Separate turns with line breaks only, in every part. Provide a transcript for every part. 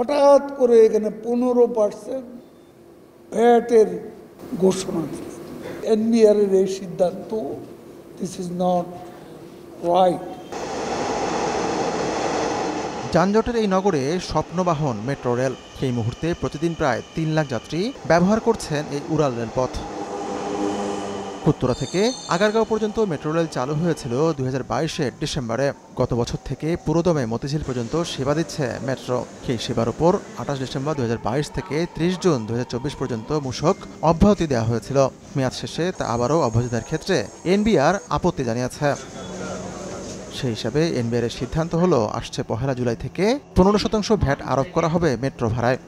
হঠাৎ করে এখানে 15% ভ্যাটের ঘোষণা দিল। এনবিআর এর এই সিদ্ধান্ত, দিস ইজ নট রাইট।
যানজটের এই নগরে স্বপ্নবাহন মেট্রো রেল। সেই মুহূর্তে প্রতিদিন প্রায় 3 লাখ যাত্রী ব্যবহার করছেন এই উড়াল রেলপথ। উত্তরা থেকে আগারগাঁও পর্যন্ত মেট্রো রেল চালু হয়েছিল 2022-এর ডিসেম্বরে। গত বছর থেকে পুরোদমে মতিঝিল পর্যন্ত সেবা দিচ্ছে মেট্রো। সেই সেবার উপর 28 ডিসেম্বর 2022 থেকে 30 জুন 2024 পর্যন্ত মূসক অব্যাহতি দেওয়া হয়েছিল। মেয়াদ শেষে তা আবারও অব্যাহতি দেওয়ার ক্ষেত্রে এনবিআর আপত্তি জানিয়েছে। সেই হিসাবে এনবিআর এর সিদ্ধান্ত হলো আসছে 1 জুলাই থেকে 15% ভ্যাট আরোপ করা হবে মেট্রো ভাড়ায়।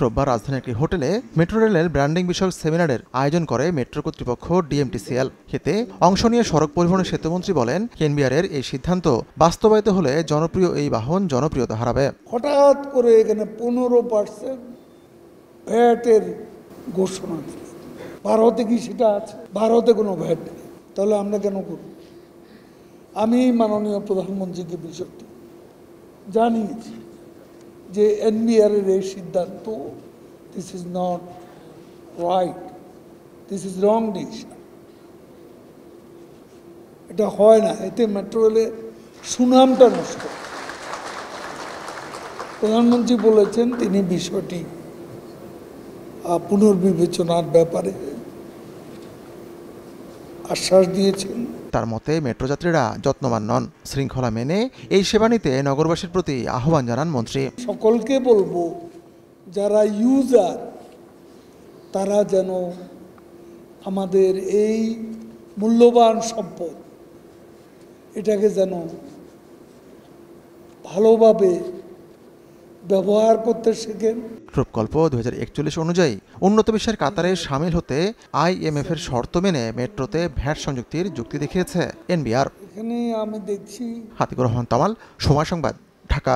রোববার রাজধানীর একটি হোটেলে মেট্রো রেলের ব্র্যান্ডিং বিষয়ক সেমিনারের আয়োজন করে মেট্রো কর্তৃপক্ষ ডিএমটিসিএল। এতে অংশ নিয়ে সড়ক পরিবহন সেতুমন্ত্রী বলেন, এনবিআর এর এই সিদ্ধান্ত বাস্তবায়িত হলে জনপ্রিয় এই বাহন জনপ্রিয়তা হারাবে।
হঠাৎ করে এখানে 15% ভ্যাটের ঘোষণা দিল। ভারতে কি সেটা আছে? ভারতে কোনো ভ্যাট নেই, তাহলে আমরা কেন করব? আমি মাননীয় প্রধানমন্ত্রীকে বিষয়টি জানিয়েছি যে এনবিআর এর এই সিদ্ধান্ত, this is not right, this is wrong decision. এটা হয় না, এতে মেট্রো রেলের সুনামটা নষ্ট। প্রধানমন্ত্রী বলেছেন তিনি বিষয়টি পুনর্বিবেচনার ব্যাপারে আশ্বাস দিয়েছেন।
তার মতে মেট্রো যাত্রীরা যত্নবান নন, শৃঙ্খলা মেনে এই সেবা নিতে নগরবাসীর প্রতি আহ্বান জানান মন্ত্রী।
সকলকে বলবো যারা ইউজার তারা যেন আমাদের এই মূল্যবান সম্পদ এটাকে যেন ভালোভাবে ব্যবহার করতে শেখেন।
রূপকল্প 2041 অনুযায়ী উন্নত বিশ্বের কাতারে সামিল হতে IMF এর শর্ত মেনে মেট্রোতে ভ্যাট সংযুক্তির যুক্তি দেখিয়েছে এনবিআর।
এখানে আমি দেখছি।
হাতিকুর রহমান তামাল, সময় সংবাদ, ঢাকা।